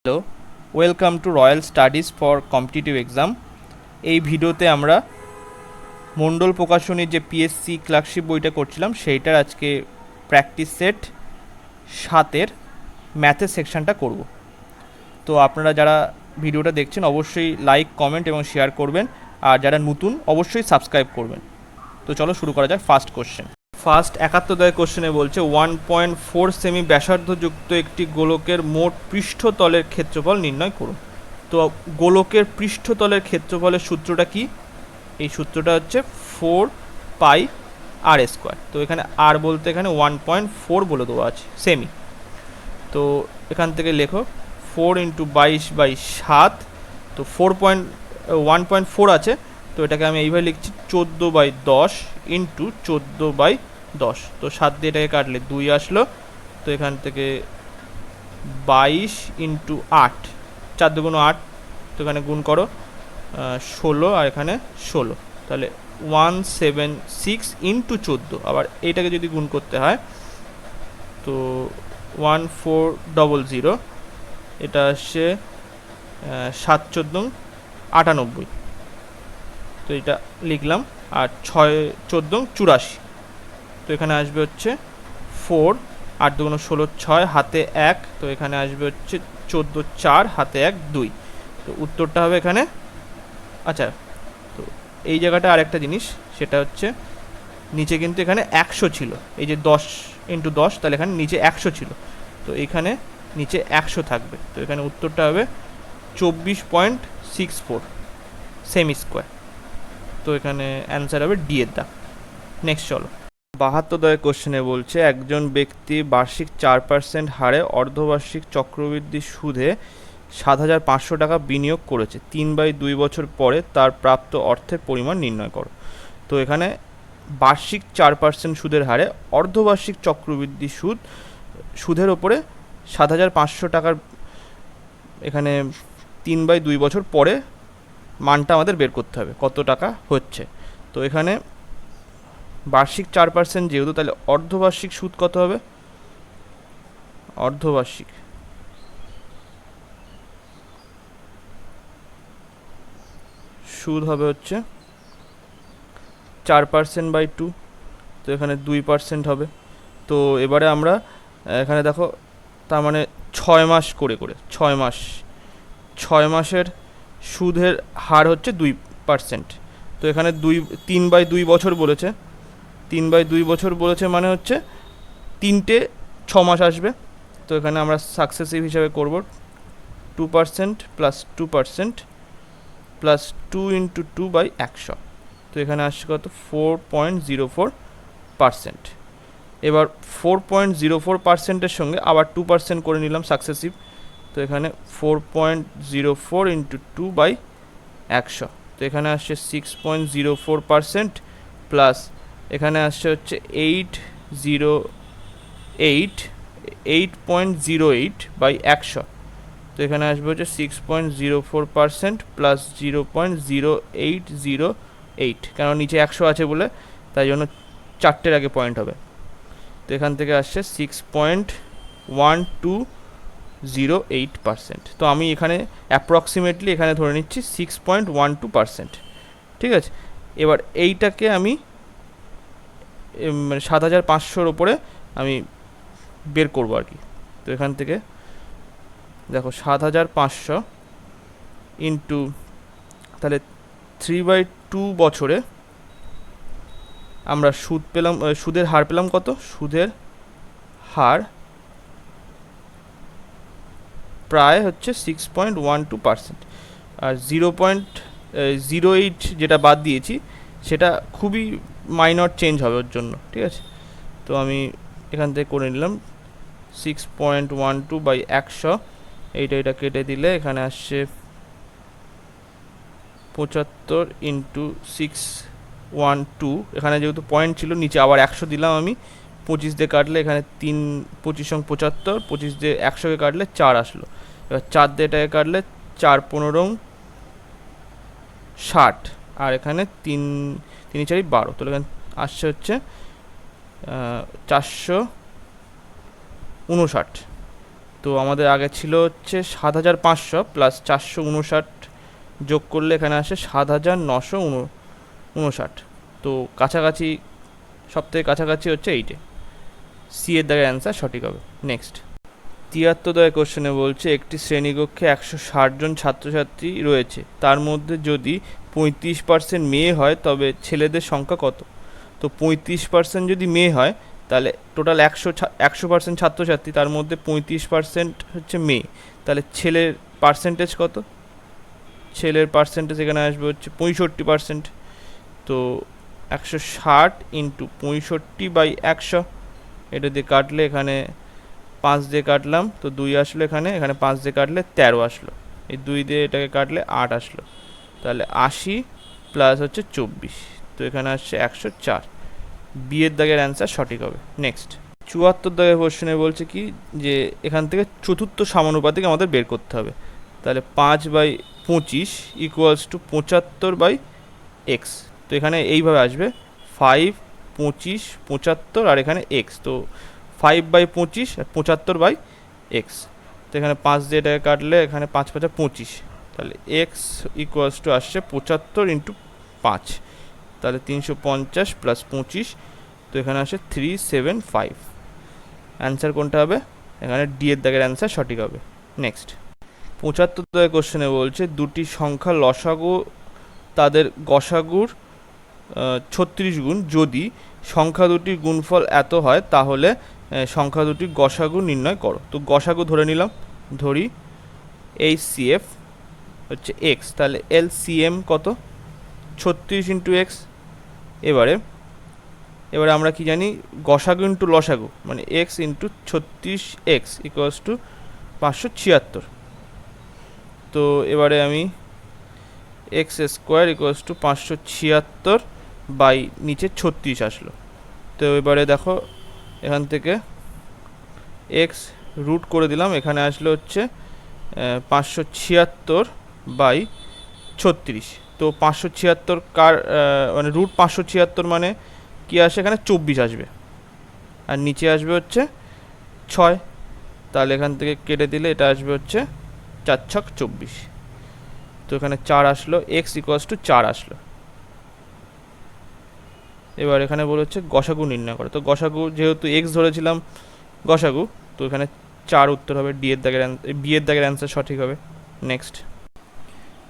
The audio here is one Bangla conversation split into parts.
Hello, welcome to royal studies for competitive exam. এই ভিডিওতে আমরা মণ্ডল প্রকাশনীর যে পিএসসি ক্লার্কশিপ বইটা করছিলাম সেইটার আজকে প্র্যাকটিস সেট 7-এর ম্যাথের সেকশনটা করব। তো আপনারা যারা ভিডিওটা দেখছেন অবশ্যই লাইক, কমেন্ট এবং শেয়ার করবেন, আর যারা নতুন অবশ্যই সাবস্ক্রাইব করবেন। তো চলো শুরু করা যাক। ফার্স্ট কোশ্চেন, ফার্স্ট 71 কোশ্চেনে বলছে 1.4 সেমি ব্যাসার্ধযুক্ত একটি গোলকের মোট পৃষ্ঠতলের ক্ষেত্রফল নির্ণয় করুন। তো গোলকের পৃষ্ঠতলের ক্ষেত্রফলের সূত্রটা কি? এই সূত্রটা হচ্ছে 4πr²। তো এখানে আর বলতে এখানে 1.4 বলে দেওয়া আছে সেমি। তো এখান থেকে লেখো 4 × 22/7। তো 1.4 আছে, তো এটাকে আমি এইভাবে লিখছি 14/10 × 14/10। তো 7 দিয়ে এটাকে কাটলে 2 আসলো। তো এখান থেকে 22 × 8, 4 × 8, তো এখানে গুণ করো 16, আর এখানে 16, তাহলে 176 × 14। আবার এইটাকে যদি গুণ করতে হয় তো 1400, এটা আসছে 7 × 14 = 98। তো এটা লিখলাম, আর 6 × 14 = 84। তো এখানে আসবে হচ্ছে 4, 8 × 2 = 16, 6 হাতে 1, তো এখানে আসবে হচ্ছে 14, 4 হাতে 1, 2। তো উত্তরটা হবে এখানে। আচ্ছা, তো এই জায়গাটা আরেকটা জিনিস, সেটা হচ্ছে নিচে কিন্তু এখানে 100 ছিল, এই যে 10 × 10, তাহলে এখানে নিচে 100 ছিল, তো এখানে নিচে 100 থাকবে। তো এখানে উত্তরটা হবে 24.64 সেমি স্কোয়ার। তো এখানে অ্যান্সার হবে ডি এর দাগ। নেক্সট চলো, 72 কোশ্চেনে বলছে একজন ব্যক্তি বার্ষিক 4% হারে অর্ধবার্ষিক চক্রবৃদ্ধি সুদে 7,500 টাকা বিনিয়োগ করেছে। 3/2 বছর পরে তার প্রাপ্ত অর্থের পরিমাণ নির্ণয় করো। তো এখানে বার্ষিক 4% সুদের হারে অর্ধবার্ষিক চক্রবৃদ্ধি সুদের ওপরে 7,500 টাকার, এখানে 3/2 বছর পরে মানটা আমাদের বের করতে হবে কত টাকা হচ্ছে। তো এখানে বার্ষিক 4% যেহেতু, তাহলে অর্ধবার্ষিক সুদ কত হবে? অর্ধবার্ষিক সুদ হবে হচ্ছে 4%/2, তো এখানে 2% হবে। তো এবারে আমরা এখানে দেখো, তার মানে 6 মাস করে 6 মাসের সুদের হার হচ্ছে 2%। তো এখানে 3/2 বছর বলেছে, 3/2 বছর বলেছে মানে হচ্ছে 3টে 6 মাস আসবে। তো এখানে আমরা সাকসেসিভ হিসাবে করব 2% + 2% + 2 × 2/100। তো এখানে আসছে কত? 4.04%। এবার 4.04%-এর সঙ্গে আবার 2% করে নিলাম সাকসেসিভ। তো এখানে 4.04 × 2/100। তো এখানে আসছে 6.04%, প্লাস এখানে আসছে হচ্ছে 8.08/100। তো এখানে আসবে হচ্ছে 6.04% প্লাস 0.0808, কারণ নিচে 100 আছে বলে, তাই জন্য 4টের আগে পয়েন্ট হবে। তো এখান থেকে আসছে 6.1208%। তো আমি এখানে অ্যাপ্রক্সিমেটলি এখানে ধরে নিচ্ছি 6.12%। ঠিক আছে, এবার এইটাকে আমি 7,500-র ওপরে আমি বের করবো আর কি। তো এখান থেকে দেখো 7,500 ইন্টু, তাহলে 3/2 বছরে আমরা সুদ পেলাম, সুদের হার পেলাম কত? সুদের হার প্রায় হচ্ছে 6.12%, আর 0.08 যেটা বাদ দিয়েছি সেটা খুবই মাইনর চেঞ্জ হবে ওর জন্য। ঠিক আছে, তো আমি এখান থেকে করে নিলাম 6.12/100, এইটা কেটে দিলে এখানে আসছে 75 × 612। এখানে যেহেতু পয়েন্ট ছিল নিচে আবার 100 দিলাম আমি, 25 দিয়ে কাটলে এখানে 3, 25 × 75, 25 দিয়ে 100কে কাটলে 4 আসলো। এবার 4 দিয়ে এটাকে কাটলে 4 × 15 = 60, আর এখানে 3 × 4 = 12। তো এখানে আসছে হচ্ছে 459। তো আমাদের আগে ছিল হচ্ছে 7500 প্লাস 459 যোগ করলে এখানে আসে 7959। তো কাছাকাছি, সব থেকে কাছাকাছি হচ্ছে এইটে, সি এর দাগের অ্যান্সার সঠিক হবে। নেক্সট 73 কোশ্চেনে বলছে একটি শ্রেণীকক্ষে 160 জন ছাত্রছাত্রী রয়েছে, তার মধ্যে যদি 35% মেয়ে হয় তবে ছেলেদের সংখ্যা কত? তো 35% যদি মেয়ে হয় তাহলে টোটাল 100% ছাত্রছাত্রী, তার মধ্যে 35% হচ্ছে মেয়ে, তাহলে ছেলের পার্সেন্টেজ কত? ছেলের পার্সেন্টেজ এখানে আসবে হচ্ছে 65%। তো 160 ইন্টু 65/100, এটা দিয়ে কাটলে এখানে 5 দিয়ে কাটলাম তো 2 আসলো, এখানে 5 দিয়ে কাটলে 13 আসলো, এই 2 দিয়ে এটাকে কাটলে 8 আসলো, তাহলে 80 প্লাস হচ্ছে 24, তো এখানে আসছে 104। বিয়ের দাগের অ্যান্সার সঠিক হবে। নেক্সট 74 কোশ্চেনে বলছে কি যে এখান থেকে চতুর্থ সমানুপাতিক আমাদের বের করতে হবে, তাহলে 5/25 ইকুয়ালস টু 75/x। তো এখানে এইভাবে আসবে 5, 25, 75 আর এখানে x, তো 5/25 আর 75/x। তো এখানে 5 দিয়ে এটাকে কাটলে এখানে 5 5 25, তাহলে x ইকুয়ালস টু আসছে 75 ইন্টু 5, তাহলে 350 প্লাস 25, তো এখানে আসে 375। অ্যান্সার কোনটা হবে? এখানে ডি এর দাগের অ্যান্সার সঠিক হবে। নেক্সট 75 কোশ্চেনে বলছে দুটি সংখ্যা লসাগু তাদের গসাগুর 36 গুণ, যদি সংখ্যা দুটির গুণফল এত হয় তাহলে সংখ্যা দুটির গসাগু নির্ণয় করো। তো গসাগু ধরে নিলাম, ধরি HCF হচ্ছে এক্স, তাহলে LCM কত? 36 ইন্টু এক্স। এবারে আমরা কি জানি, গসাগু ইন্টু লসাগু মানে x into 36x equals to 576। তো এবারে আমি x square equals to 576 by নিচে 36 আসলো। তো এবারে দেখো এখান থেকে এক্স রুট করে দিলাম, এখানে আসলো হচ্ছে 576/36। তো 576 কার মানে রুট 576 মানে কি আসে, এখানে 24 আসবে, আর নিচে আসবে হচ্ছে 6, তাহলে এখান থেকে কেটে দিলে এটা আসবে হচ্ছে 4 ছক 24। তো এখানে 4 আসলো, এক্স ইকুয়ালস টু 4 আসলো। এবার এখানে বলে হচ্ছে গসাগু নির্ণয় করে, তো গসাগু যেহেতু এক্স ধরেছিলাম গসাগু, তো এখানে 4 উত্তর হবে, ডি এর দাগের বি এর দাগের অ্যান্সার সঠিক হবে। নেক্সট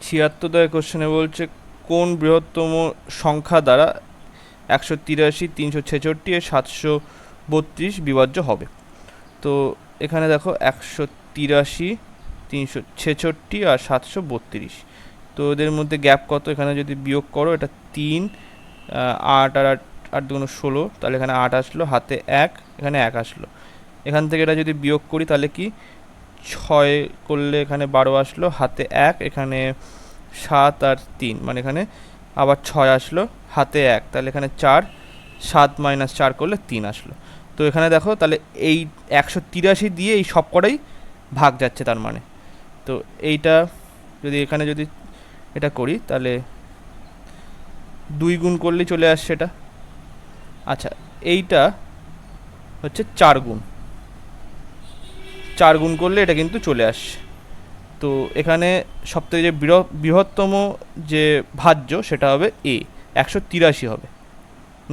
76 কোশ্চেনে বলছে কোন বৃহত্তম সংখ্যা দ্বারা 183, 366 আর 732 বিভাজ্য হবে? তো এখানে দেখো 183, 366 আর 732, তো এদের মধ্যে গ্যাপ কত? এখানে যদি বিয়োগ করো, এটা 3, 8 আর 8 দুগুণ 16, তাহলে এখানে 8 আসলো, হাতে 1, এখানে 1 আসলো। এখান থেকে এটা যদি বিয়োগ করি তাহলে কি 6 করলে এখানে 12 আসলো, হাতে 1, এখানে 7 আর 3, মানে এখানে আবার 6 আসলো, হাতে 1, তাহলে এখানে 4, 7 মাইনাস 4 করলে 3 আসলো। তো এখানে দেখো তাহলে এই 183 দিয়ে এই সব কটাই ভাগ যাচ্ছে, তার মানে তো এইটা যদি এখানে যদি এটা করি তাহলে 2 গুণ করলেই চলে আসছে এটা। আচ্ছা, এইটা হচ্ছে 4 গুণ, 4 গুণ করলে এটা কিন্তু চলে আসছে। তো এখানে সবথেকে যে বৃহত্তম যে ভাজ্য সেটা হবে এ, 183 হবে।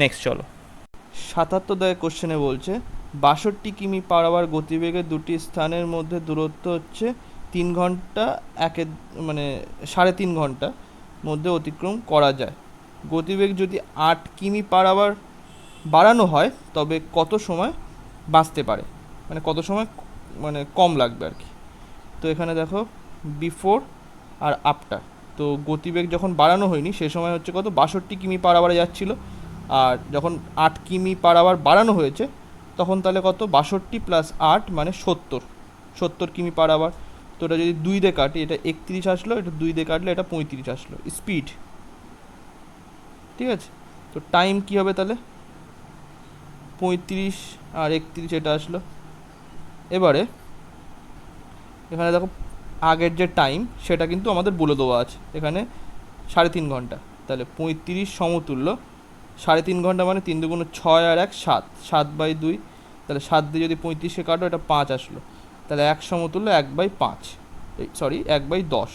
নেক্সট চলো 77 কোশ্চেনে বলছে 62 কিমি পার আওয়ার গতিবেগে দুটি স্থানের মধ্যে দূরত্ব হচ্ছে 3 ঘন্টা মানে 3.5 ঘন্টা মধ্যে অতিক্রম করা যায়। গতিবেগ যদি 8 কিমি পার আওয়ার বাড়ানো হয় তবে কত সময় বাঁচতে পারে, মানে কত সময় মানে কম লাগবে আর কি। তো এখানে দেখো বিফোর আর আফটার, তো গতিবেগ যখন বাড়ানো হয়নি সে সময় হচ্ছে কত, 62 কিমি পার আওয়ারে যাচ্ছিলো, আর যখন 8 কিমি পার আওয়ার বাড়ানো হয়েছে তখন তাহলে কত, 62 প্লাস 8 মানে 70 কিমি পার আওয়ার। তো এটা যদি 2 দিয়ে কাটি এটা 31 আসলো, এটা 2 দিয়ে কাটলে এটা 35 আসলো স্পিড, ঠিক আছে। তো টাইম কি হবে তাহলে, 35 আর 31 এটা আসলো। এবারে এখানে দেখো আগের যে টাইম সেটা কিন্তু আমাদের বলে দেওয়া আছে, এখানে 3.5 ঘন্টা, তাহলে 35 সমতুল্য 3.5 ঘন্টা মানে 3 দুগুণ 6 আর 1 7, 7/2, তাহলে 7 দিয়ে যদি 35কে কাটো এটা 5 আসলো, তাহলে 1 সমতুল্য 1/5, সরি 1/10,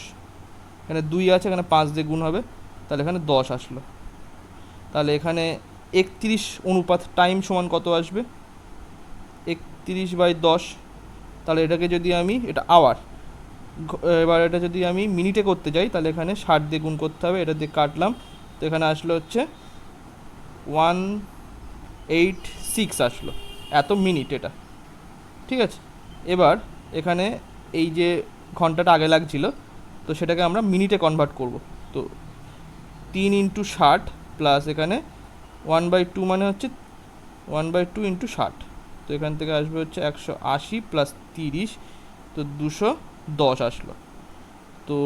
এখানে 2 আছে, এখানে 5 দিয়ে গুণ হবে, তাহলে এখানে 10 আসলো। তাহলে এখানে 31 অনুপাত টাইম সমান কত আসবে? 31/10। তাহলে এটাকে যদি আমি, এটা আওয়ার, এবার এটা যদি আমি মিনিটে করতে যাই তাহলে এখানে 60 দিয়ে গুণ করতে হবে, এটা দিয়ে কাটলাম, তো এখানে আসলো হচ্ছে 186 আসলো, এত মিনিট এটা, ঠিক আছে। এবার এখানে এই যে ঘন্টাটা আগে লাগছিল, তো সেটাকে আমরা মিনিটে কনভার্ট করব। তো 3 × 60 প্লাস এখানে 1/2 মানে হচ্ছে 1/2 × 60, তো এখান থেকে আসবে হচ্ছে 180 প্লাস 30, তো 210 আসলো। তো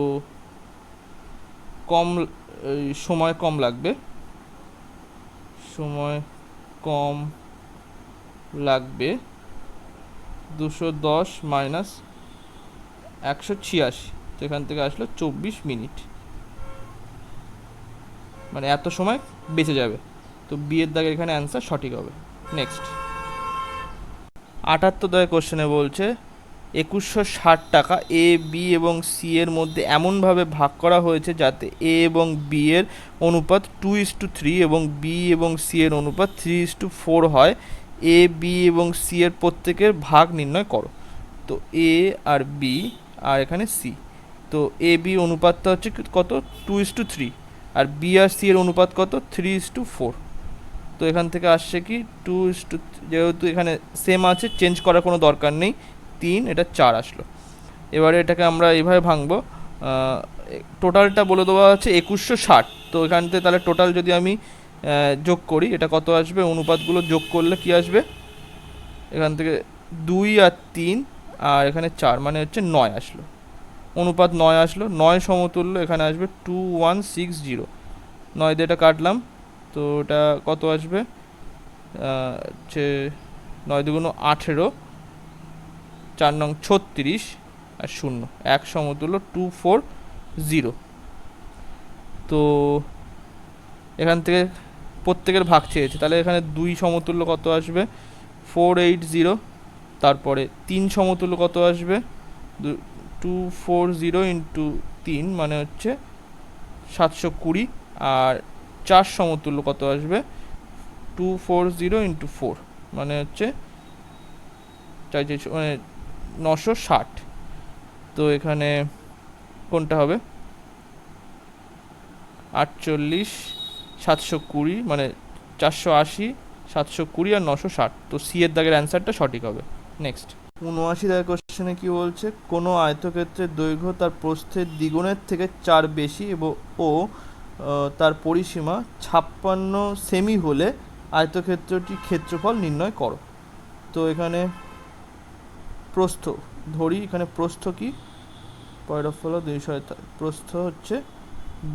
কম সময় কম লাগবে, সময় কম লাগবে 210 মাইনাস 186, তো এখান থেকে আসলো 24 মিনিট, মানে এত সময় বেঁচে যাবে। তো বিয়ের দাগের এখানে অ্যান্সার সঠিক হবে। নেক্সট 78 কোশ্চেনে বলছে 2160 টাকা এ, বি এবং সি এর মধ্যে এমনভাবে ভাগ করা হয়েছে যাতে এ এবং বি এর অনুপাত 2:3 এবং বি এবং সি এর অনুপাত 3:4 হয়। এ, বি এবং সি এর প্রত্যেকের ভাগ নির্ণয় করো। তো এ আর বি আর এখানে সি, তো এ বি অনুপাতটা হচ্ছে কত? 2:3, আর বি আর সি এর অনুপাত কত? 3:4। তো এখান থেকে আসছে কি 2:, যেহেতু এখানে সেম আছে, চেঞ্জ করার কোনো দরকার নেই, 3, এটা 4 আসলো। এবারে এটাকে আমরা এইভাবে ভাঙবো, টোটালটা বলে দেওয়া আছে 2160, তো এখান থেকে তাহলে টোটাল যদি আমি যোগ করি, এটা কত আসবে? অনুপাতগুলো যোগ করলে কি আসবে? এখান থেকে 2 আর 3 আর এখানে 4, মানে হচ্ছে 9 আসলো, অনুপাত 9 আসলো। 9 সমতুল্য এখানে আসবে 2160, 9 দিয়ে এটা কাটলাম, তো এটা কত আসবে? হচ্ছে 9 2 18, 4 নং 36 আর 0, 1 সমতুল্য 240। তো এখান থেকে প্রত্যেকের ভাগ চেয়েছে, তাহলে এখানে 2 সমতুল্য কত আসবে? 480, তারপরে 3 সমতুল্য কত আসবে? 240 ইন্টু 3 মানে হচ্ছে 720, আর 4 সমতুল্য কত আসবে? 240 ইন্টু 4 মানে হচ্ছে 960। তো এখানে কোনটা হবে? 48, 720, মানে 480, 720 আর 960, তো সি এর দাগের অ্যান্সারটা সঠিক হবে। নেক্সট 79 কোশ্চেনে কি বলছে? কোনো আয়তক্ষেত্রের দৈর্ঘ্য তার প্রস্থের দ্বিগুণের থেকে 4 বেশি ও তার পরিসীমা 56 সেমি হলে আয়তক্ষেত্রটির ক্ষেত্রফল নির্ণয় করো। তো এখানে প্রস্থ ধরি, এখানে প্রস্থ কি? পয়েন্ট অফ হলো 200, প্রস্থ হচ্ছে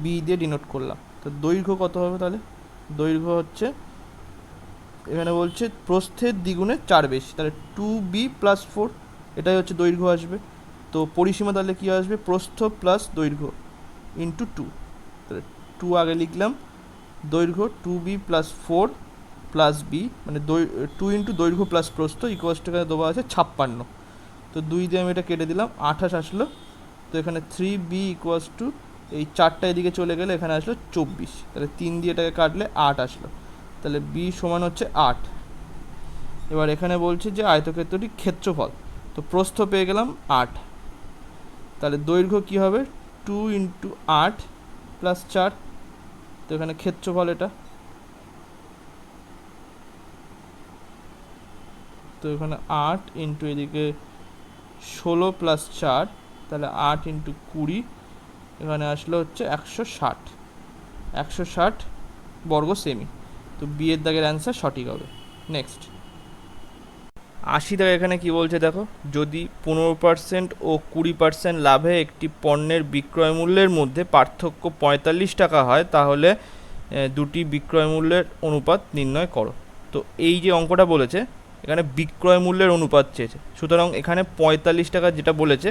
বি দিয়ে ডিনোট করলাম। তো দৈর্ঘ্য কত হবে? তাহলে দৈর্ঘ্য হচ্ছে, এখানে বলছে প্রস্থের দ্বিগুণে 4 বেশি, তাহলে 2b + 4, এটাই হচ্ছে দৈর্ঘ্য আসবে। তো পরিসীমা তাহলে কী আসবে? প্রস্থ প্লাস দৈর্ঘ্য ইন্টু 2, তাহলে 2 আগে লিখলাম, দৈর্ঘ্য 2b + 4 + b, মানে 2 ইন্টু দৈর্ঘ্য প্লাস প্রস্থ ইকুয়ালস টু এখানে দেওয়া আছে 56। তো 2 দিয়ে আমি এটা কেটে দিলাম, 28 আসলো। তো এখানে 3b ইকুয়ালস টু, এই 4টা এদিকে চলে গেলে এখানে আসলো 24, তাহলে 3 দিয়ে এটাকে কাটলে 8 আসলো, তাহলে বি সমান হচ্ছে 8। এবার এখানে বলছে যে আয়তক্ষেত্রটি ক্ষেত্রফল, তো প্রস্থ পেয়ে গেলাম 8, তাহলে দৈর্ঘ্য কি হবে? 2 ইন্টু 8 প্লাস 4, তো এখানে ক্ষেত্রফল এটা, তো এখানে 8 ইন্টু এদিকে 16 প্লাস 4, তাহলে 8 ইন্টু 20, এখানে আসলো হচ্ছে 160 বর্গ সেমি। তো বি এর দাগের অ্যান্সার সঠিক হবে। নেক্সট 80 এখানে কি বলছে দেখো, যদি 15% ও 20% লাভে একটি পণ্যের বিক্রয় মূল্যের মধ্যে পার্থক্য 45 টাকা হয়, তাহলে দুটি বিক্রয় মূল্যের অনুপাত নির্ণয় করো। তো এই যে অঙ্কটা বলেছে, এখানে বিক্রয় মূল্যের অনুপাত চেয়েছে, সুতরাং এখানে 45 টাকা যেটা বলেছে,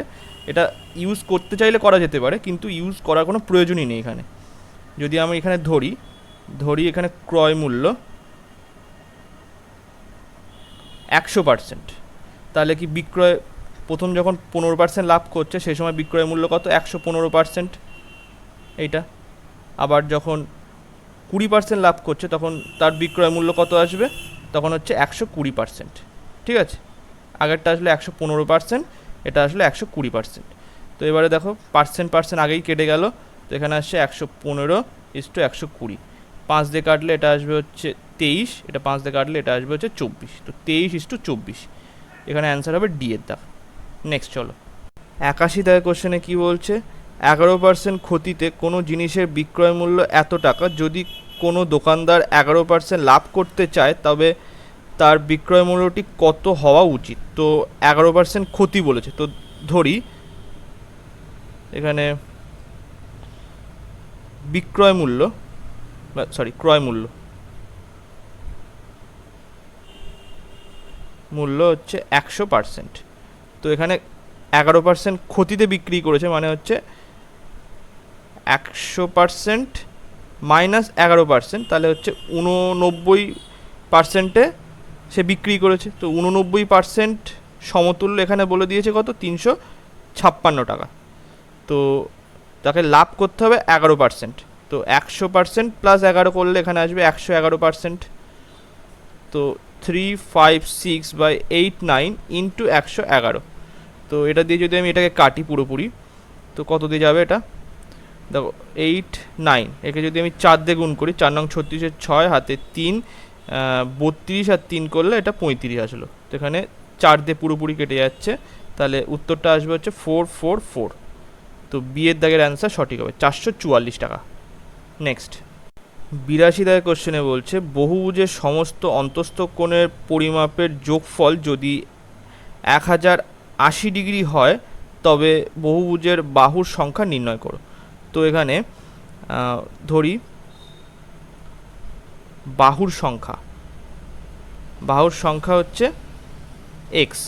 এটা ইউজ করতে চাইলে করা যেতে পারে, কিন্তু ইউজ করার কোনো প্রয়োজনই নেই এখানে। যদি আমি এখানে ধরি এখানে ক্রয় মূল্য 100%, তাহলে কি বিক্রয় প্রথম যখন 15% লাভ করছে সেই সময় বিক্রয় মূল্য কত, 115%, এইটা। আবার যখন 20% লাভ করছে তখন তার বিক্রয় মূল্য কত আসবে, তখন হচ্ছে 120%, ঠিক আছে। আগেরটা আসলে 115%, এটা আসলে 120%। তো এবারে দেখো পার্সেন্ট আগেই কেটে গেল, তো এখানে আসছে 115:120, 5 দিয়ে কাটলে এটা আসবে হচ্ছে 23, এটা 5 দিয়ে কাটলে এটা আসবে হচ্ছে 24, তো 23:24, এখানে অ্যান্সার হবে ডি এর দাগ। নেক্সট চলো, 81 দাগের কোশ্চেনে কী বলছে, 11% ক্ষতিতে কোনো জিনিসের বিক্রয় মূল্য এত টাকা, যদি কোনো দোকানদার 11% লাভ করতে চায় তবে তার বিক্রয় মূল্যটি কত হওয়া উচিত। তো 11% ক্ষতি বলেছে, তো ধরি এখানে বিক্রয় মূল্য, ক্রয় মূল্য হচ্ছে 100%। তো এখানে 11% ক্ষতিতে বিক্রি করেছে, মানে হচ্ছে 100% মাইনাস 11%, তাহলে হচ্ছে 89%-এ সে বিক্রি করেছে। তো 89% সমতুল্য এখানে বলে দিয়েছে কত, 356 টাকা। তো তাকে লাভ করতে হবে 11%, তো 100% প্লাস 11 করলে এখানে আসবে 111%। তো 356/89 ইন্টু 111, তো এটা দিয়ে যদি আমি এটাকে কাটি পুরোপুরি, তো কত দিয়ে যাবে এটা, দেখো 8 9, একে যদি আমি 4 দিয়ে গুণ করি, 4 নং 36, 6 হাতে 3, 32 আর 3 করলে এটা 35 আসলো। তো এখানে 4 দিয়ে পুরোপুরি কেটে যাচ্ছে, তাহলে উত্তরটা আসবে হচ্ছে 444। তো বিয়ের দাগের অ্যান্সার সঠিক হবে 444 টাকা। নেক্সট, 82 দাগের কোশ্চেনে বলছে, বহুভুজের সমস্ত অন্তস্থ কোণের পরিমাপের যোগফল যদি 1080 হয় তবে বহুভুজের বাহুর সংখ্যা নির্ণয় করো। তো এখানে ধরি বাহুর সংখ্যা হচ্ছে এক্স,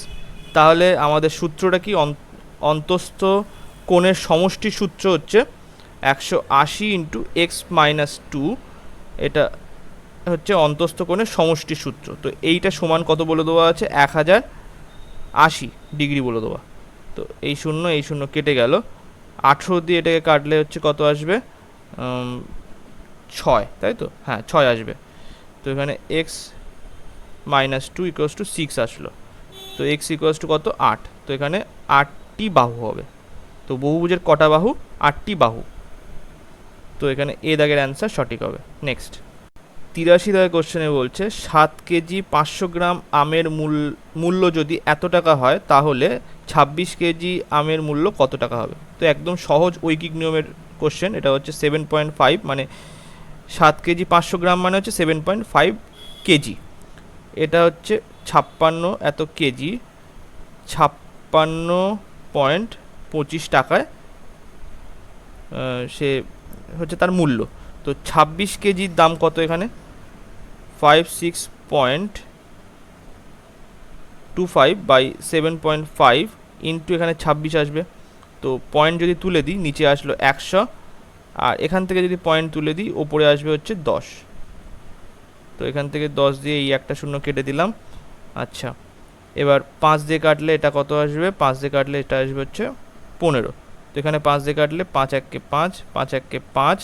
তাহলে আমাদের সূত্রটা কি, অন্তস্থ কোণের সমষ্টি সূত্র হচ্ছে 180 ইন্টু এক্স মাইনাস 2, এটা হচ্ছে অন্তস্থ কোণের সমষ্টি সূত্র। তো এইটা সমান কত বলে দেওয়া আছে, 1080 বলে দেওয়া। তো এই শূন্য কেটে গেল, 18 দিয়ে এটাকে কাটলে হচ্ছে কত আসবে, 6, তাই তো, হ্যাঁ 6 আসবে। তো এখানে এক্স মাইনাস 2 ইকুয়ালস টু 6 আসলো। তো এক্স ইকুয়ালস টু কত, 8। তো এখানে 8টি বাহু হবে। তো বহুভুজের কটা বাহু, 8টি বাহু। তো এখানে এ দাগের অ্যান্সার সঠিক হবে। নেক্সট, 83 দাগের কোশ্চেনে বলছে, 7 কেজি 500 গ্রাম আমের মূল্য যদি এত টাকা হয় তাহলে 26 কেজি আমের মূল্য কত টাকা হবে। তো একদম সহজ ঐকিক নিয়মের কোশ্চেন, এটা হচ্ছে 7.5, মানে 7 কেজি 500 গ্রাম মানে হচ্ছে 7.5 কেজি। এটা হচ্ছে 56 এত কেজি, 56.25 টাকায় সে হচ্ছে তার মূল্য। তো 26 কেজির দাম কত, এখানে 56.25/7.5 ইন্টু এখানে 26 আসবে। তো পয়েন্ট যদি তুলে দিই নিচে আসলো 100, আর এখান থেকে যদি পয়েন্ট তুলে দিই ওপরে আসবে হচ্ছে 10। তো এখান থেকে 10 দিয়ে এই একটা শূন্য কেটে দিলাম। আচ্ছা, এবার 5 দিয়ে কাটলে এটা কত আসবে, 5 দিয়ে কাটলে এটা আসবে হচ্ছে 15। তো এখানে 5 দিয়ে কাটলে 5 1-কে 5, 5 1-কে 5,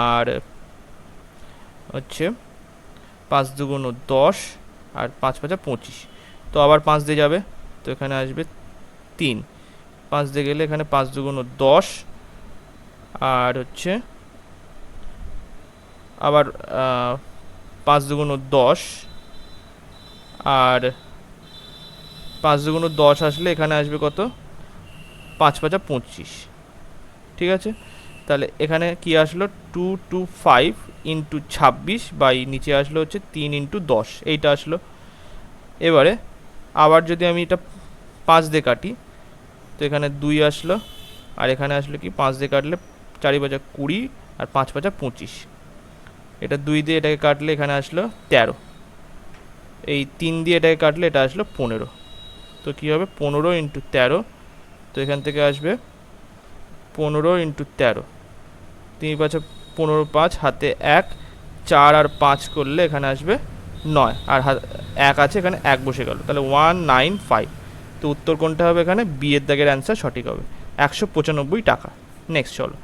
আর হচ্ছে 5 2 10, আর 5 5 25। তো আবার 5 দিয়ে যাবে, তো এখানে আসবে 3, 5 দিয়ে গেলে এখানে 5 2 10, আর হচ্ছে আবার 5 2 10, আর 5 2 10 আসলে এখানে আসবে কত, 5 5 25, ঠিক আছে। তাহলে এখানে কি আসলো, 225 ইন্টু 26 বাই নিচে আসলো হচ্ছে 3 ইন্টু 10, এইটা আসলো। এবারে আবার যদি আমি এটা 5 দিয়ে কাটি, তো এখানে 2 আসলো, আর এখানে আসলো কি 5 দিয়ে কাটলে 4 5 20, আর 5 5 25, এটা 2 দিয়ে এটাকে কাটলে এখানে আসলো 13, এই 3 দিয়ে এটাকে কাটলে এটা আসলো 15। তো কী হবে, 15 ইন্টু 13, তো এখান থেকে আসবে 15 ইন্টু 13, 3 5 15, 5 হাতে 1, 4 আর 5 করলে এখানে আসবে 9, আর 1 আছে এখানে 1 বসে গেল, তাহলে 195। তো উত্তর কোনটা হবে এখানে? বি এর দাগের অ্যান্সার সঠিক হবে, 195 টাকা। নেক্সট চলো,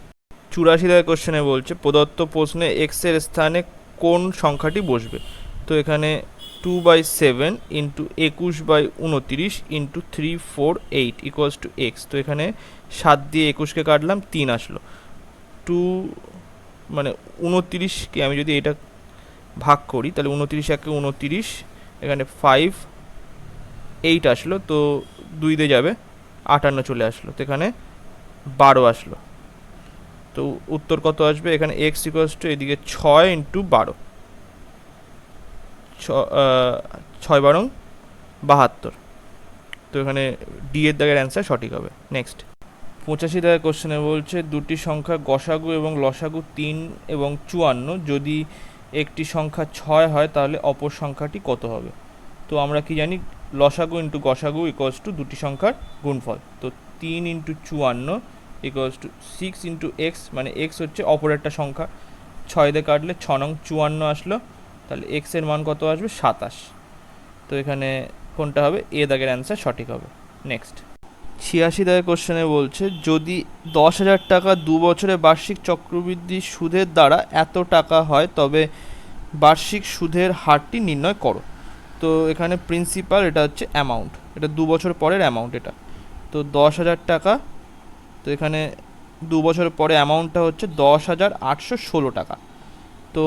84 দাগের কোশ্চেনে বলছে প্রদত্ত প্রশ্নে এক্স এর স্থানে কোন সংখ্যাটি বসবে। তো এখানে 2/7 into 21/29 into 348 equals to x. তো এখানে 7 দিয়ে 21কে কাটলাম, 3 আসলো। 2 মানে 29কে আমি যদি এটা ভাগ করি তাহলে 29 একে 29, এখানে 5 8 আসলো, তো 2 দিয়ে যাবে 58 চলে আসলো, তো এখানে 12 আসলো। তো উত্তর কত আসবে এখানে? এক্স ইকুয়ালস টু এদিকে 6 ইন্টু 12, 6 12 72। তো এখানে ডি এর দাগের অ্যান্সার সঠিক হবে। নেক্সট 85 দাগের কোশ্চেনে বলছে দুটি সংখ্যা গসাগু এবং লসাগু 3 এবং 54, যদি একটি সংখ্যা 6 হয় তাহলে অপর সংখ্যাটি কত হবে। তো আমরা কি জানি? লসাগু ইন্টু গসাগু ইকুয়ালস টু দুটি সংখ্যার গুণফল। তো 3 into 54 equals to 6 into x, মানে এক্স হচ্ছে অপর একটা সংখ্যা, 6 দিয়ে কাটলে 6 নং 54 আসলো, তাহলে এক্স এর মান কত আসবে? 27। তো এখানে কোনটা হবে? এ দাগের অ্যান্সার সঠিক হবে। নেক্সট 86 দাগের কোশ্চেনে বলছে যদি 10,000 টাকা 2 বছরে বার্ষিক চক্রবৃদ্ধি সুদের দ্বারা এত টাকা হয় তবে বার্ষিক সুদের হারটি নির্ণয় করো। তো এখানে প্রিন্সিপাল, এটা হচ্ছে অ্যামাউন্ট, এটা 2 বছর পরের অ্যামাউন্ট এটা। তো 10,000 টাকা, তো এখানে 2 বছর পরে অ্যামাউন্টটা হচ্ছে 10,816 টাকা। তো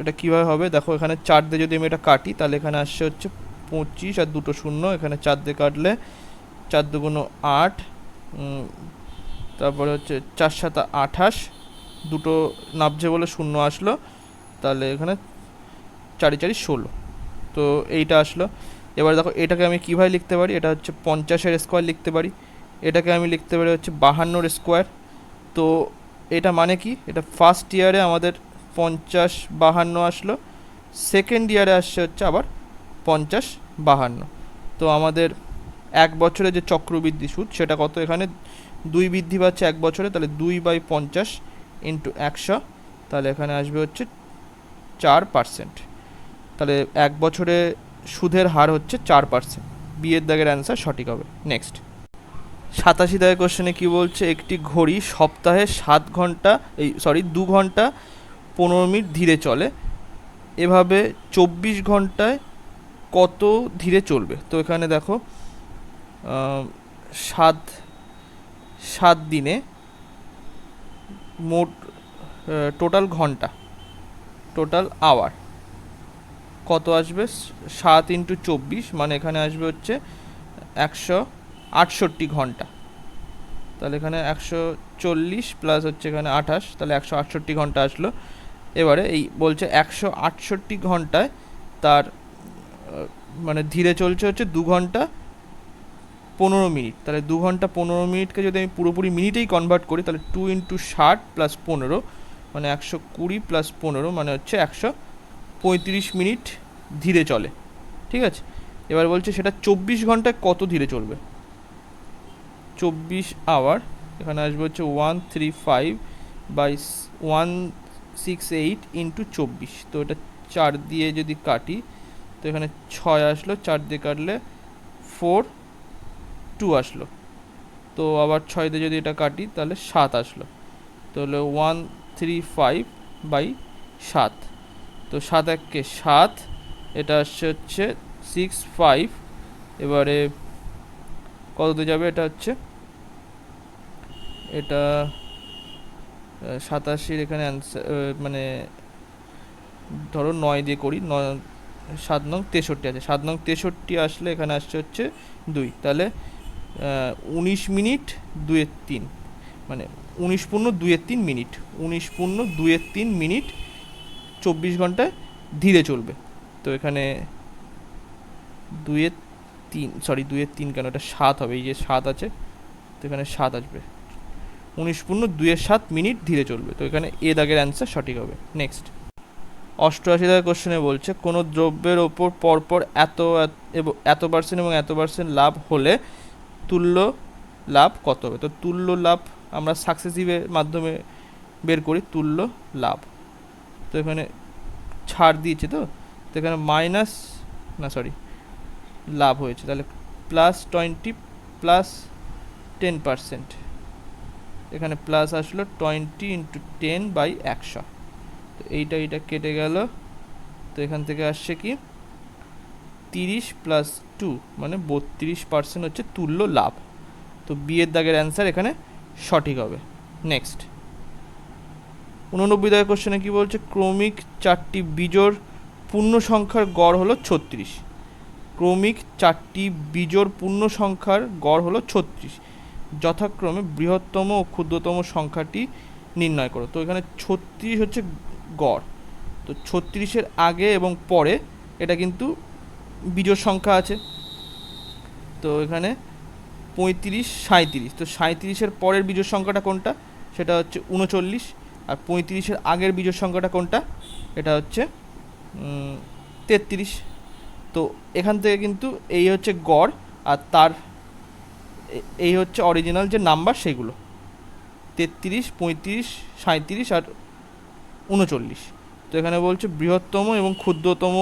এটা কীভাবে হবে দেখো, এখানে 4 দিয়ে যদি আমি এটা কাটি তাহলে এখানে আসছে হচ্ছে 25 আর দুটো শূন্য, এখানে 4 দিয়ে কাটলে 4 দুগুণ 8, তারপরে হচ্ছে 4 7 28, দুটো নাবছে বলে শূন্য আসলো, তাহলে এখানে 4 4 16। তো এইটা আসলো। এবার দেখো এটাকে আমি কীভাবে লিখতে পারি? এটা হচ্ছে 50-এর স্কোয়ার লিখতে পারি, এটাকে আমি লিখতে পারি হচ্ছে 52-এর স্কোয়ার। তো এটা মানে কি? এটা ফার্স্ট ইয়ারে আমাদের 50 52 আসলো, সেকেন্ড ইয়ারে আসছে হচ্ছে আবার 50 52। তো আমাদের 1 বছরে যে চক্রবৃদ্ধি সুদ সেটা কত? এখানে 2 বৃদ্ধি পাচ্ছে 1 বছরে, তাহলে 2/50 ইন্টু 100, তাহলে এখানে আসবে হচ্ছে 4%। তাহলে 1 বছরে সুদের হার হচ্ছে 4%, বি এর দাগের অ্যান্সার সঠিক হবে। নেক্সট 87 দাগের কোশ্চেনে কি বলছে? একটি ঘড়ি সপ্তাহে 2 ঘন্টা 15 মিনিট ধীরে চলে, এভাবে 24 ঘন্টায় কত ধীরে চলবে। তো এখানে দেখো 7 দিনে মোট টোটাল ঘন্টা, টোটাল আওয়ার কত আসবে? 7 ইন্টু 24, মানে এখানে আসবে হচ্ছে 168 ঘন্টা। তাহলে এখানে 140 প্লাস হচ্ছে এখানে 28, তাহলে 168 ঘন্টা আসলো। এবারে এই বলছে 168 ঘন্টায় তার মানে ধীরে চলছে হচ্ছে 2 ঘন্টা 15 মিনিট। তাহলে 2 ঘন্টা 15 মিনিটকে যদি আমি পুরোপুরি মিনিটেই কনভার্ট করি তাহলে 2 ইন্টু 60 প্লাস 15, মানে 120 প্লাস 15, মানে হচ্ছে 135 মিনিট ধীরে চলে। ঠিক আছে, এবার বলছে সেটা 24 ঘন্টায় কত ধীরে চলবে। 24 আওয়ার, এখানে আসবে হচ্ছে 135/168 ইন্টু 24। তো এটা 4 দিয়ে যদি কাটি তো এখানে 6 আসলো, 4 দিয়ে কাটলে 4 2 আসলো। তো আবার 6 দিয়ে যদি এটা কাটি তাহলে 7 আসলো, তো হলো 135/7। তো 7 1-কে 7, এটা আসছে হচ্ছে 65। এবারে কততে যাবে? এটা হচ্ছে এটা 87 এখানে অ্যান্সার, মানে ধরো 9 দিয়ে করি, 7 নং 63 আছে, 7 নং 63 আসলে এখানে আসছে হচ্ছে 2, তাহলে 19 মিনিট 2/3, মানে 19.2 মিনিট, 19.2 মিনিট 24 ঘন্টায় ধীরে চলবে। তো এখানে 2/3 কেন, এটা 7 হবে, এই যে 7 আছে, তো এখানে 7 আসবে, 19.27 মিনিট ধীরে চলবে। তো এখানে এ দাগের অ্যান্সার সঠিক হবে। নেক্সট 88 দাগের কোশ্চেনে বলছে কোনো দ্রব্যের ওপর পরপর এত পার্সেন্ট এবং এত পার্সেন্ট লাভ হলে তুল্য লাভ কত হবে। তো তুল্য লাভ আমরা সাকসেসিভের মাধ্যমে বের করি তুল্য লাভ। তো এখানে ছাড় দিয়েছে, তো এখানে লাভ হয়েছে, তাহলে +20 প্লাস 10%, এখানে প্লাস আসলো 20 ইন্টু 10/100, তো এইটা কেটে গেল। তো এখান থেকে আসছে কি 30 প্লাস 2 মানে 32% হচ্ছে তুল্য লাভ। তো বি এর দাগের অ্যান্সার এখানে সঠিক হবে। নেক্সট 89 দাগের কোশ্চেনে কি বলছে, ক্রমিক 4টি বিজোড় পূর্ণ সংখ্যার গড় হলো 36। ক্রমিক 4টি বিজোড় পূর্ণ সংখ্যার গড় হলো 36, যথাক্রমে বৃহত্তম ও ক্ষুদ্রতম সংখ্যাটি নির্ণয় করো। তো এখানে 36 হচ্ছে গড়, তো 36-এর আগে এবং পরে এটা কিন্তু বিজোড় সংখ্যা আছে। তো এখানে 35, 37, তো 37-এর পরের বিজোড় সংখ্যাটা কোনটা, সেটা হচ্ছে 39, আর 35-এর আগের বিজোড় সংখ্যাটা কোনটা, এটা হচ্ছে 33। তো এখান থেকে কিন্তু এই হচ্ছে গড়, আর তার এই হচ্ছে অরিজিনাল যে নাম্বার সেগুলো 33, 35, 37 আর 39। তো এখানে বলছে বৃহত্তম এবং ক্ষুদ্রতম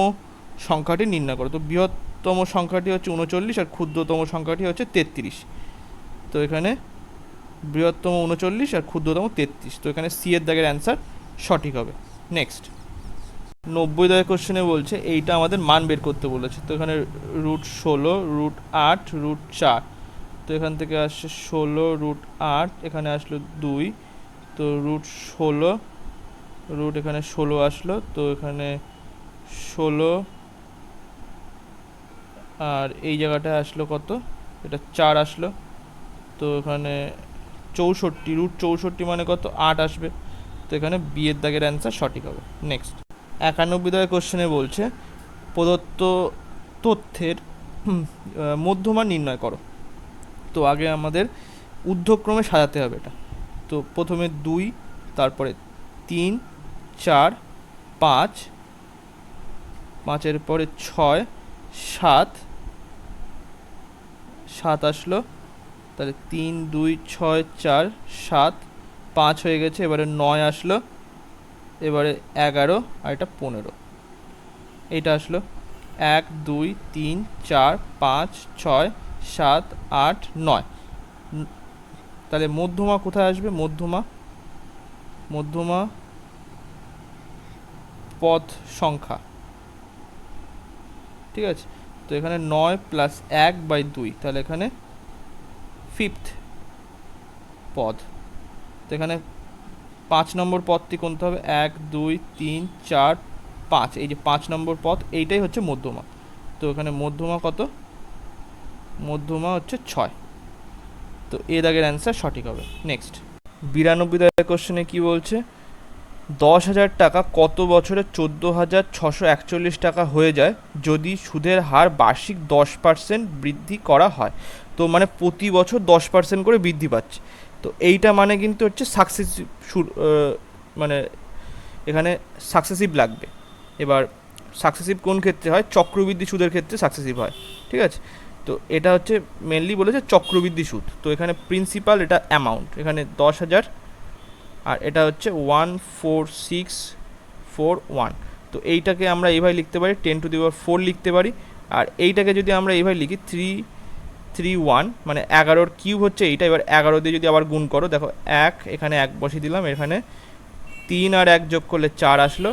সংখ্যাটি নির্ণয় করো। তো বৃহত্তম সংখ্যাটি হচ্ছে 39 আর ক্ষুদ্রতম সংখ্যাটি হচ্ছে 33। তো এখানে বৃহত্তম 39 আর ক্ষুদ্রতম 33, তো এখানে সি এর দাগের অ্যান্সার সঠিক হবে। নেক্সট 90 দাগের কোশ্চেনে বলছে এইটা আমাদের মান বের করতে বলেছে। তো এখানে √16, √8, √4, তো এখান থেকে আসছে 16, √8, এখানে আসলো 2, তো √16, এখানে 16 আসলো, তো এখানে 16 আর এই জায়গাটায় আসলো কত, এটা 4 আসলো, তো এখানে 64, √64 মানে কত, 8 আসবে। তো এখানে বি এর দাগের অ্যান্সার সঠিক হবে। নেক্সট 91 দাগের কোশ্চেনে বলছে প্রদত্ত তথ্যের মধ্যমান নির্ণয় করো। তো আগে আমাদের ঊর্ধ্বক্রমে সাজাতে হবে এটা। তো প্রথমে 2, তারপরে 3, 4, 5, 5-এর পরে 6, 7 আসলো, তাহলে 3, 2, 6, 4, 7, 5 হয়ে গেছে। এবারে 9 আসলো, এবারে 11 আর এটা 15, এইটা আসলো 1, 2, 3, 4, 5, 6, 7, 8, 9। তাহলে মধ্যমা কোথায় আসবে, মধ্যমা পদ সংখ্যা, ঠিক আছে। তো এখানে 9 প্লাস 1/2, তাহলে এখানে 5th পদ। তো এখানে 5 নম্বর পদটি কোনটা হবে, 1, 2, 3, 4, 5, এই যে 5 নম্বর পদ, এইটাই হচ্ছে মধ্যমা। তো এখানে মধ্যমা কত, মধ্যমা হচ্ছে 6, তো এ দাগের অ্যান্সার সঠিক হবে। নেক্সট 92 দাগের কোশ্চেনে কি বলছে, 10,000 টাকা কত বছরে 14,641 টাকা হয়ে যায় যদি সুদের হার বার্ষিক 10% বৃদ্ধি করা হয়। তো মানে প্রতি বছর 10% করে বৃদ্ধি পাচ্ছে। তো এইটা মানে কিন্তু হচ্ছে সাকসেসিভ, মানে এখানে সাকসেসিভ লাগবে। এবার সাকসেসিভ কোন ক্ষেত্রে হয়, চক্রবৃদ্ধি সুদের ক্ষেত্রে সাকসেসিভ হয়, ঠিক আছে। তো এটা হচ্ছে মেনলি বলেছে চক্রবৃদ্ধি সুদ। তো এখানে প্রিন্সিপাল, এটা অ্যামাউন্ট, এখানে 10,000, আর এটা হচ্ছে 14641। তো এইটাকে আমরা এইভাবে লিখতে পারি 10⁴ লিখতে পারি, আর এইটাকে যদি আমরা এইভাবে লিখি 331, মানে 11-র কিউব হচ্ছে এইটা। এবার 11 দিয়ে যদি আবার গুণ করো, দেখো 1, এখানে 1 বসিয়ে দিলাম, এখানে 3 আর 1 যোগ করলে 4 আসলো,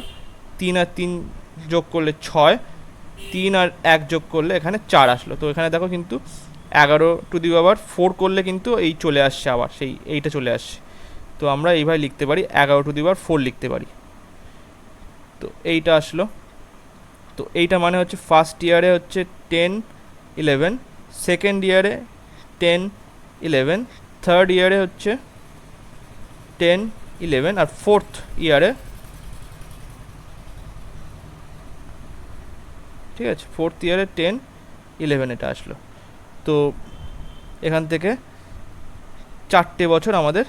3 আর 3 যোগ করলে 6, 3 আর 1 যোগ করলে এখানে 4 আসলো। তো এখানে দেখো কিন্তু 11⁴ করলে কিন্তু এই চলে আসছে, আবার সেই এইটা চলে আসছে। তো আমরা এইভাবে লিখতে পারি 11⁴ লিখতে পারি। তো এইটা আসলো। তো এইটা মানে হচ্ছে ফার্স্ট ইয়ারে হচ্ছে 10, 11, সেকেন্ড ইয়ারে 10, 11, থার্ড ইয়ারে হচ্ছে 10, 11, আর ফোর্থ ইয়ারে, ঠিক আছে, ফোর্থ ইয়ারে 10, 11 এটা আসলো। তো এখান থেকে 4টে বছর আমাদের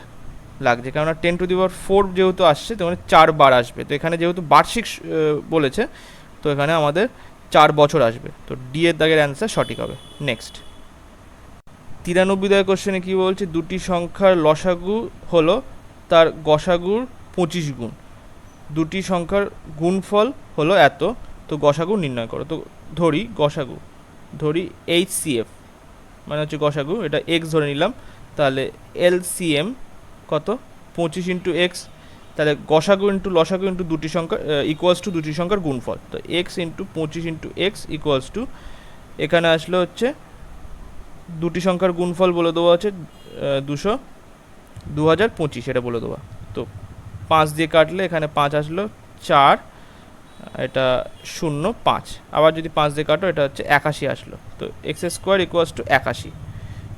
লাগছে, কেননা 10⁴ যেহেতু আসছে, তো মানে 4 বার আসবে। তো এখানে যেহেতু বার্ষিক বলেছে, তো এখানে আমাদের 4 বছর আসবে। তো ডি এর দাগের অ্যান্সার সঠিক হবে। নেক্সট 93 দাগের কোশ্চেনে কী বলছে, দুটি সংখ্যার লসাগু হলো তার গসাগুর 25 গুণ, দুটি সংখ্যার গুণফল হলো এত, তো গসাগু নির্ণয় করো। তো ধরি গসাগু, ধরি HCF, মানে হচ্ছে গসাগু, এটা এক্স ধরে নিলাম, তাহলে এলসিএম কত 25 ইন্টু এক্স, তাহলে গসাগু ইন্টু লসাগু ইন্টু দুটি সংখ্যা ইকুয়ালস টু দুটি সংখ্যার গুণফল, তো x into 25 into x equals to এখানে আসলো হচ্ছে দুটি সংখ্যার গুণফল বলে দেওয়া আছে 2025 এটা বলে দেওয়া। তো 5 দিয়ে কাটলে এখানে 5 আসলো 4, এটা 0 5, আবার যদি 5 দিয়ে কাটো এটা হচ্ছে 81 আসলো। তো এক্স স্কোয়ার ইকুয়ালস টু 81,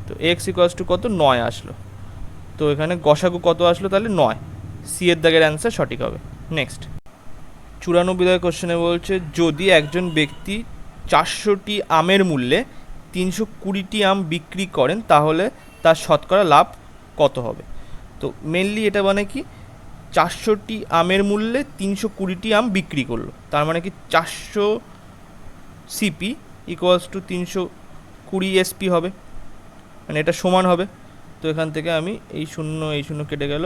তো এক্স ইকুয়ালস টু কত 9 আসলো। তো এখানে গসাগু কত আসলো তাহলে 9, সি এর দাগের অ্যান্সার সঠিক হবে। নেক্সট 94 কোশ্চেনে বলছে যদি একজন ব্যক্তি 400টি আমের মূল্যে 320টি আম বিক্রি করেন তাহলে তার শতকরা লাভ কত হবে। তো মেনলি এটা মানে কি 400টি আমের মূল্যে 320টি আম বিক্রি করলো, তার মানে কি 400 সিপি ইকুয়ালস টু 320 এসপি হবে, মানে এটা সমান হবে। তো এখান থেকে আমি এই শূন্য কেটে গেল,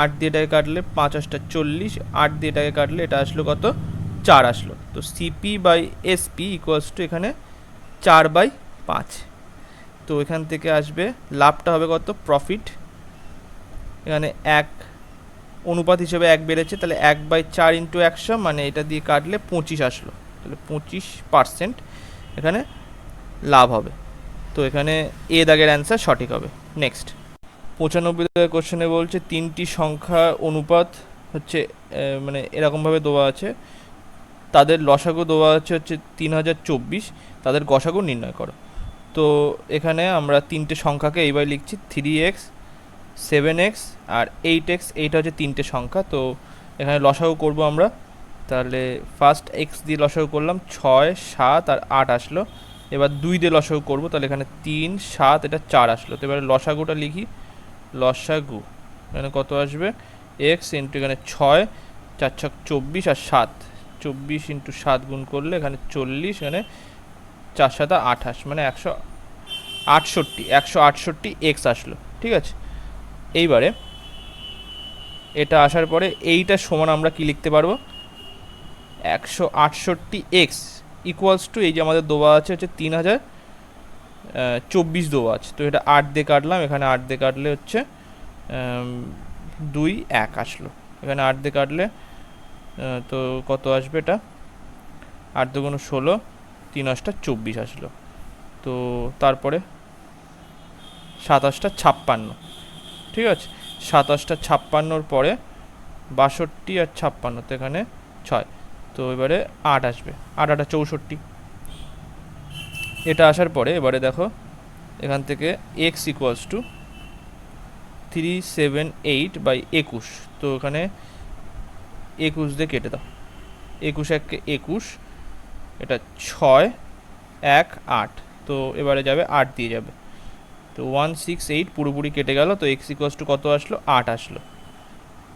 8 দিয়ে এটাকে কাটলে 5 8 40, 8 দিয়ে এটাকে কাটলে এটা আসলো কত 4 আসলো। তো CP by SP equals to এখানে 4/5। তো এখান থেকে আসবে লাভটা হবে কত প্রফিট, এখানে 1 অনুপাত হিসেবে 1 বেড়েছে, তাহলে 1/4 ইন্টু 100, মানে এটা দিয়ে কাটলে 25 আসলো, তাহলে 25% এখানে লাভ হবে। তো এখানে এ দাগের অ্যান্সার সঠিক হবে। নেক্সট 95 কোশ্চেনে বলছে তিনটি সংখ্যা অনুপাত হচ্ছে মানে এরকমভাবে দেওয়া আছে, তাদের লসাগু দেওয়া আছে হচ্ছে 3024, তাদের গসাগু নির্ণয় করো। তো এখানে আমরা তিনটে সংখ্যাকে এইবার লিখছি 3x 7x আর 8x, এইটা হচ্ছে তিনটে সংখ্যা। তো এখানে লসাগু করব আমরা, তাহলে ফার্স্ট এক্স দিয়ে লসাগু করলাম 6 7 আর 8 আসলো, এবার 2 দিয়ে লসাগু করবো, তাহলে এখানে 3 7 এটা 4 আসলো। তো এবারে লসাগুটা লিখি, লসাগু এখানে কত আসবে এক্স ইন্টু এখানে 6 4 6 24 আর 7, 24 ইন্টু 7 গুণ করলে এখানে 40, এখানে 4 7 28, মানে 168 এক্স আসলো। ঠিক আছে, এইবারে এটা আসার পরে এইটা সমান আমরা কি লিখতে পারবো 168 এক্স ইকুয়ালস টু এই যে আমাদের দেওয়া আছে হচ্ছে 3024 দেওয়া আছে। তো এটা 8 দিয়ে কাটলাম, এখানে 8 দিয়ে কাটলে হচ্ছে 2 1 আসলো, এখানে 8 দিয়ে কাটলে তো কত আসবে, এটা 8 দুগুণ 16, 3 8 24 আসলো। তো তারপরে 7 8 56, ঠিক আছে, 7 8 56 পরে 62 আর 56, তো এখানে 6, তো এবারে 8 আসবে, 8 8 64। এটা আসার পরে এবারে দেখো এখান থেকে এক্স ইকুয়ালস টু 378/21, তো এখানে 21 দিয়ে কেটে দাও, 21 1 21, এটা 6 1 8, তো এবারে যাবে 8 দিয়ে যাবে, তো 168 পুরোপুরি কেটে গেল। তো এক্স ইকুয়ালস টু কত আসলো 8 আসলো।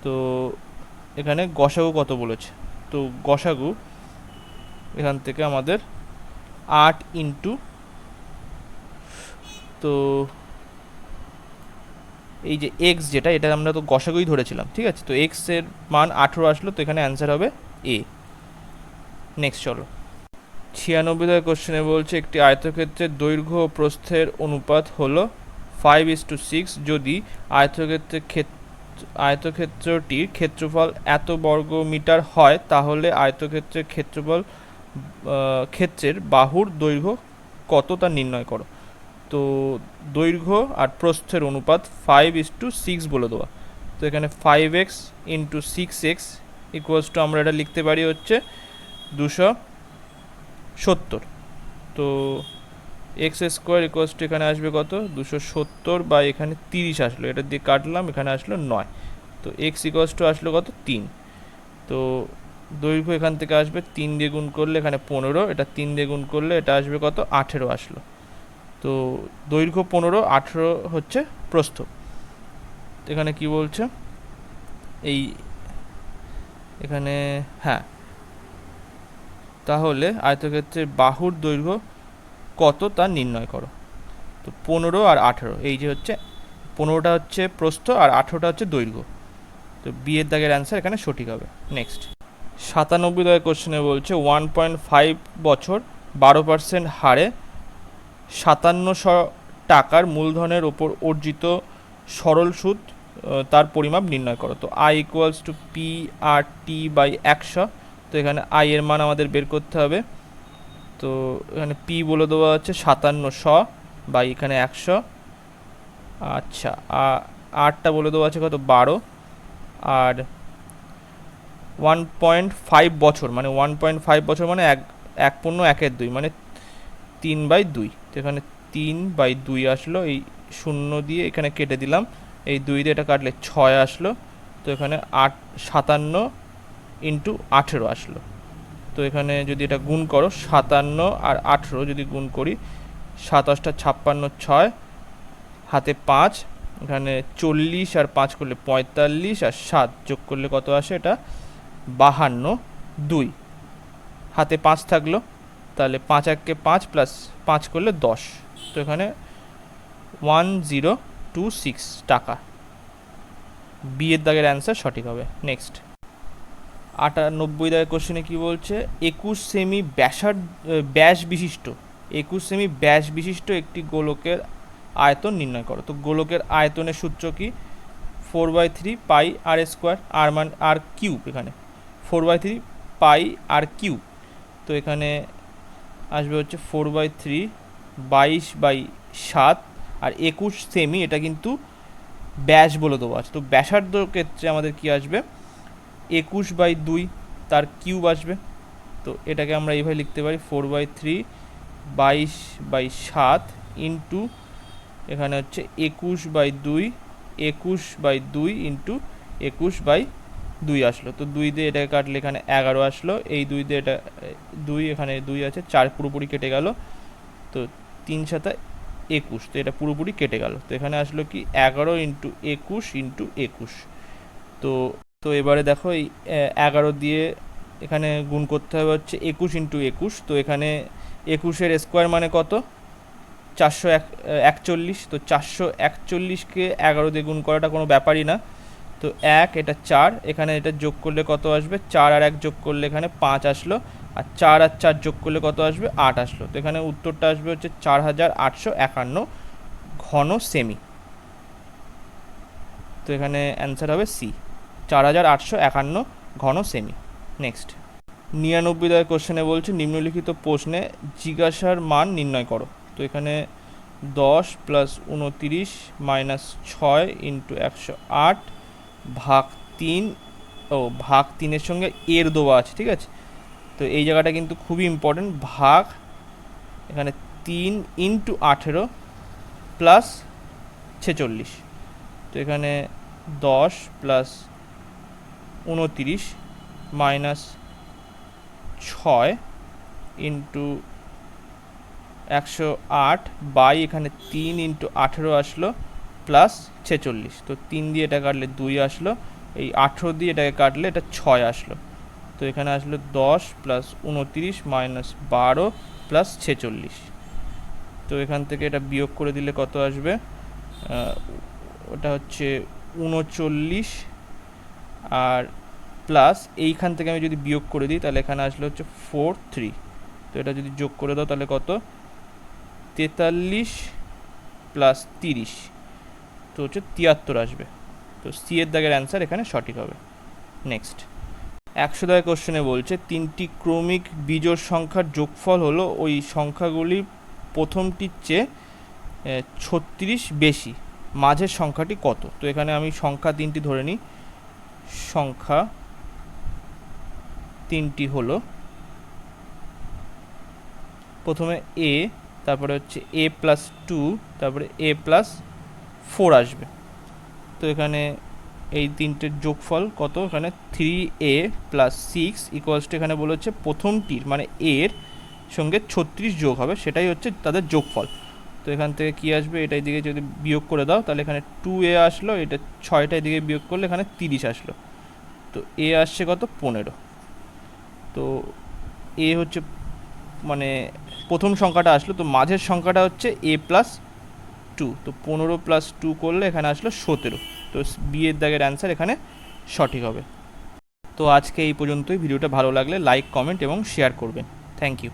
তো এখানে গসাগু কত বলেছে, তো গসাগু এখান থেকে আমাদের 8 ইন্টু, তো এই যে এক্স যেটা এটা আমরা তো গসাগুই ধরেছিলাম, ঠিক আছে, তো এক্স এর মান 18 আসলো, তো এখানে অ্যান্সার হবে এ। নেক্সট চলো 96 কোশ্চেনে বলছে একটি আয়তক্ষেত্রের দৈর্ঘ্য ও প্রস্থের অনুপাত হলো 5:6, যদি আয়তক্ষেত্রটির ক্ষেত্রফল এত বর্গ মিটার হয় তাহলে আয়তক্ষেত্রের ক্ষেত্রের বাহুর দৈর্ঘ্য কত তা নির্ণয় করো। তো দৈর্ঘ্য আর প্রস্থের অনুপাত 5:6 বলে দেওয়া, তো এখানে 5x into 6x equals to আমরা এটা লিখতে পারি হচ্ছে 270। তো এক্স স্কোয়ার ইকুয়ালস টু এখানে আসবে কত 270 বা এখানে 30 আসলো, এটা দিয়ে কাটলাম, এখানে আসলো 9, তো এক্স ইকুয়ালস টু আসলো কত 3। তো দৈর্ঘ্য এখান থেকে আসবে 3 দিয়ে গুণ করলে এখানে 15, এটা 3 দিয়ে গুণ করলে এটা আসবে কত 18 আসলো। তো দৈর্ঘ্য 15, 18 হচ্ছে প্রস্থ। এখানে কি বলছে এই এখানে, হ্যাঁ, তাহলে আয়তক্ষেত্রের বাহুর দৈর্ঘ্য কত তা নির্ণয় করো। তো 15 আর 18, এই যে হচ্ছে 15টা হচ্ছে প্রস্থ আর 18টা হচ্ছে দৈর্ঘ্য, তো বি এর দাগের অ্যান্সার এখানে সঠিক হবে। নেক্সট 97 কোশ্চেনে বলছে 1.5 বছর 12% হারে 5700 টাকার মূলধনের ওপর অর্জিত সরল সুদ তার পরিমাপ নির্ণয় করো। তো I equals to P R T by 100। তো এখানে আই এর মান আমাদের বের করতে হবে। তো এখানে পি বলে দেওয়া হচ্ছে 5700 বাই এখানে 100। আচ্ছা, আরটা বলে দেওয়া আছে কত 12, আর 1.5 বছর মানে 1.5 বছর মানে 1.1/2 মানে 3/2। তো এখানে 3/2 আসলো, এই 0 দিয়ে এখানে কেটে দিলাম, এই 2 দিয়ে এটা কাটলে 6 আসলো। তো এখানে 57 ইন্টু 18 আসলো। তো এখানে যদি এটা গুণ করো 57 আর 18 যদি গুণ করি, 7 56 6 হাতে 5, এখানে 40 আর 5 করলে 45 আর 7 যোগ করলে কত আসে, এটা 52, 2 হাতে 5 থাকলো, তাহলে 5 1 5 প্লাস 5 করলে 10। তো এখানে 1026 টাকা। বি এর দাগের অ্যান্সার সঠিক হবে। নেক্সট 98 দাগের কোশ্চেনে কি বলছে, 21 সেমি ব্যাস বিশিষ্ট 21 সেমি ব্যাস বিশিষ্ট একটি গোলকের আয়তন নির্ণয় করো। তো গোলকের আয়তনের সূত্র কি, 4/3 পাই আর স্কোয়ার, আর মান আর কিউব, এখানে 4/3 পাই আর কিউব। তো এখানে আসবে হচ্ছে 4/3 22/7, আর 21 সেমি এটা কিন্তু ব্যাস বলে দেওয়া আছে। তো ব্যাসার্ধর ক্ষেত্রে আমাদের কি আসবে, 21/2 তার কিউব আসবে। তো এটাকে আমরা এইভাবে লিখতে পারি, 4/3 22/7 ইন্টু এখানে হচ্ছে 21/2 ইন্টু 21/2 আসলো। তো 2 দিয়ে এটাকে কাটলে এখানে 11 আসলো, এই 2 দিয়ে এটা 2, এখানে 2 আছে, 4 পুরোপুরি কেটে গেল। তো 3 7 21, তো এটা পুরোপুরি কেটে গেল। তো এখানে আসলো কি 11 ইন্টু 21 তো তো এবারে দেখো এই 11 দিয়ে এখানে গুণ করতে হবে হচ্ছে 21 × 21। তো এখানে 21-এর স্কোয়ার মানে কত, 441। তো 441কে 11 দিয়ে গুণ করাটা কোনো ব্যাপারই না। তো 1, এটা 4, এখানে এটা যোগ করলে কত আসবে, 4 আর 1 যোগ করলে এখানে 5 আসলো, আর 4 আর 4 যোগ করলে কত আসবে, 8 আসলো। তো এখানে উত্তরটা আসবে হচ্ছে 4851 ঘন সেমি। তো এখানে অ্যান্সার হবে সি, 4851 ঘন সেমি। নেক্সট 99 দাগের কোশ্চেনে বলছে, নিম্নলিখিত প্রশ্নে জিজ্ঞাসার মান নির্ণয় করো। তো এখানে 10 + 29 - 6 × 108 ভাগ 3, ভাগ 3-এর সঙ্গে এর দেওয়া আছে, ঠিক আছে। তো এই জায়গাটা কিন্তু খুবই ইম্পর্টেন্ট, ভাগ এখানে 3 × 18 + 46। তো এখানে 10 + 29 - 6 × 108 বাই এখানে 3 × 18 আসলো প্লাস 46। তো 3 দিয়ে এটা কাটলে 2 আসলো, এই 18 দিয়ে এটাকে কাটলে এটা 6 আসলো। তো এখানে আসলো 10 + 29 - 12 + 46। তো এখান থেকে এটা বিয়োগ করে দিলে কত আসবে, ওটা হচ্ছে 39, আর প্লাস এইখান থেকে আমি যদি বিয়োগ করে দিই তাহলে এখানে আসলে হচ্ছে 43। তো এটা যদি যোগ করে দাও তাহলে কত, 43 + 30, তো হচ্ছে 73 আসবে। তো সি এর দাগের অ্যান্সার এখানে সঠিক হবে। নেক্সট 100 দাগের কোশ্চেনে বলছে, 3টি ক্রমিক বিজোড় সংখ্যার যোগফল হলো ওই সংখ্যাগুলি প্রথমটির চেয়ে 36 বেশি, মাঝের সংখ্যাটি কত। তো এখানে আমি সংখ্যা 3টি ধরে নিই। সংখ্যা 3টি হলো, প্রথমে এ, তারপরে হচ্ছে a + 2, তারপরে a + 4 আসবে। তো এখানে এই তিনটের যোগফল কত, এখানে 3a + 6 = এখানে বলেছে প্রথমটির মানে এর সঙ্গে 36 যোগ হবে, সেটাই হচ্ছে তাদের যোগফল। তো এখান থেকে কি আসবে, এটা এদিকে যদি বিয়োগ করে দাও তাহলে এখানে 2a আসলো, এটা 6টা এদিকে বিয়োগ করলে এখানে 30 আসলো। তো a আসছে কত, 15। তো a হচ্ছে মানে প্রথম সংখ্যাটা আসলো, তো মাঝের সংখ্যাটা হচ্ছে a + 2। তো 15 + 2 করলে এখানে আসলো 17। তো বি এর দাগের অ্যান্সার এখানে সঠিক হবে। তো আজকে এই পর্যন্তই। ভিডিওটা ভালো লাগলে লাইক, কমেন্ট এবং শেয়ার করবেন। Thank you.